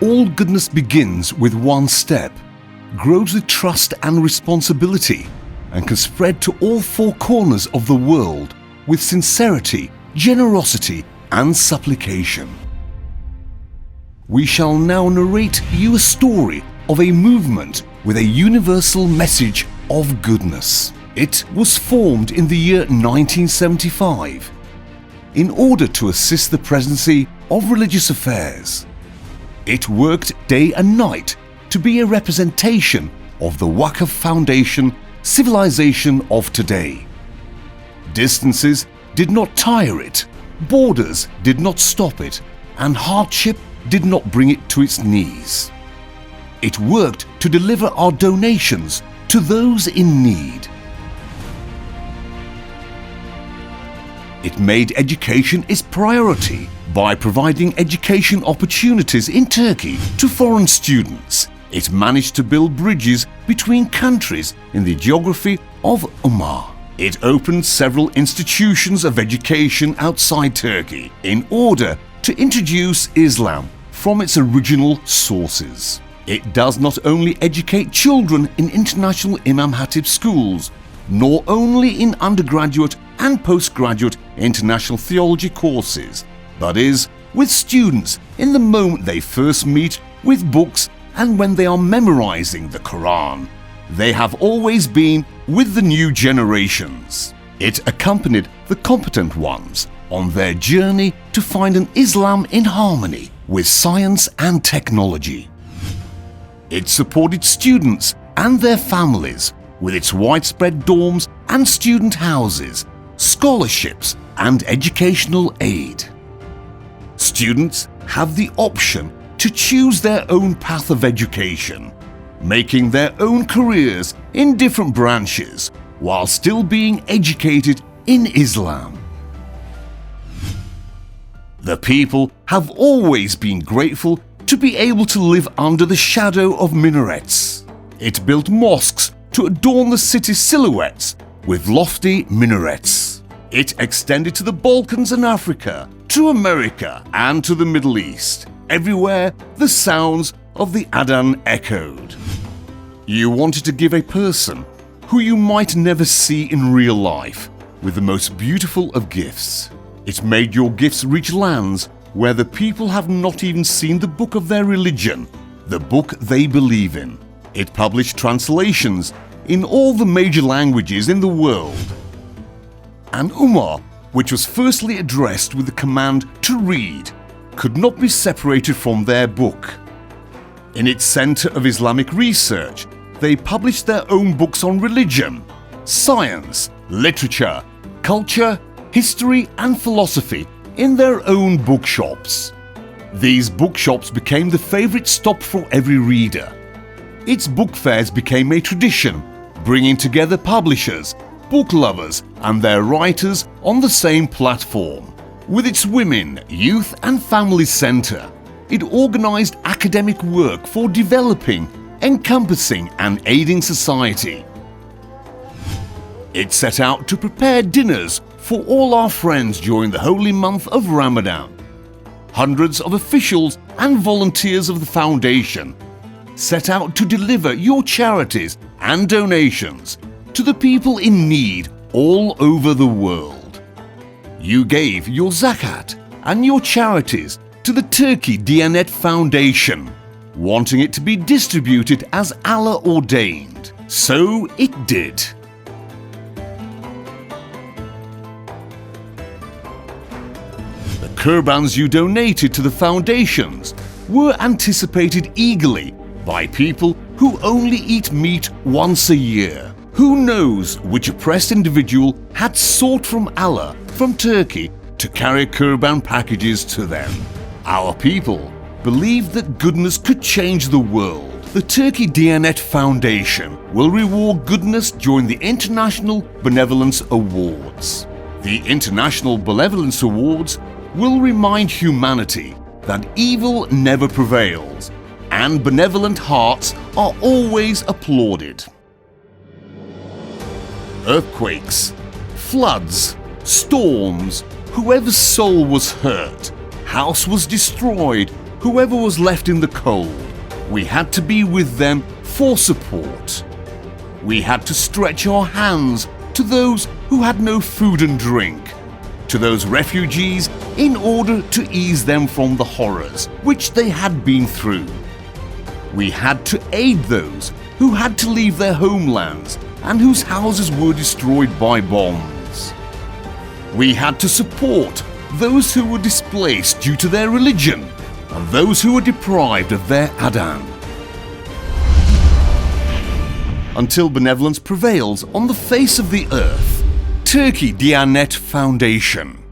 All goodness begins with one step, grows with trust and responsibility, and can spread to all four corners of the world with sincerity, generosity, and supplication. We shall now narrate you a story of a movement with a universal message of goodness. It was formed in the year 1975 in order to assist the presidency of religious affairs. It worked day and night to be a representation of the Vakfı Foundation civilization of today. Distances did not tire it, borders did not stop it, and hardship did not bring it to its knees. It worked to deliver our donations to those in need. It made education its priority by providing education opportunities in Turkey to foreign students. It managed to build bridges between countries in the geography of Ummah. It opened several institutions of education outside Turkey in order to introduce Islam from its original sources. It does not only educate children in international Imam Hatip schools, nor only in undergraduate and postgraduate international theology courses, but is with students in the moment they first meet with books and when they are memorizing the Quran. They have always been with the new generations. It accompanied the competent ones on their journey to find an Islam in harmony with science and technology. It supported students and their families with its widespread dorms and student houses, scholarships, and educational aid. Students have the option to choose their own path of education, making their own careers in different branches while still being educated in Islam. The people have always been grateful to be able to live under the shadow of minarets. It built mosques to adorn the city's silhouettes with lofty minarets. It extended to the Balkans and Africa, to America and to the Middle East. Everywhere the sounds of the adhan echoed. You wanted to give a person who you might never see in real life with the most beautiful of gifts. It made your gifts reach lands where the people have not even seen the book of their religion, the book they believe in. It published translations in all the major languages in the world. An ummah, which was firstly addressed with the command to read, could not be separated from their book. In its center of Islamic research, they published their own books on religion, science, literature, culture, history, and philosophy in their own bookshops. These bookshops became the favorite stop for every reader. Its book fairs became a tradition, bringing together publishers, book lovers, and their writers on the same platform. With its women, youth, and family center, it organized academic work for developing, encompassing, and aiding society. It set out to prepare dinners for all our friends during the holy month of Ramadan. Hundreds of officials and volunteers of the foundation set out to deliver your charities and donations to the people in need all over the world. You gave your zakat and your charities to the Turkiye Diyanet Foundation, wanting it to be distributed as Allah ordained. So it did. The kurbans you donated to the foundations were anticipated eagerly by people who only eat meat once a year. Who knows which oppressed individual had sought from Allah, from Turkey, to carry kurban packages to them. Our people believed that goodness could change the world. The Turkiye Diyanet Foundation will reward goodness during the International Benevolence Awards. The International Benevolence Awards will remind humanity that evil never prevails, and benevolent hearts are always applauded. Earthquakes, floods, storms, whoever's soul was hurt, house was destroyed, whoever was left in the cold. We had to be with them for support. We had to stretch our hands to those who had no food and drink, to those refugees, in order to ease them from the horrors which they had been through. We had to aid those who had to leave their homelands and whose houses were destroyed by bombs. We had to support those who were displaced due to their religion and those who were deprived of their adan. Until benevolence prevails on the face of the earth. Turkiye Diyanet Foundation.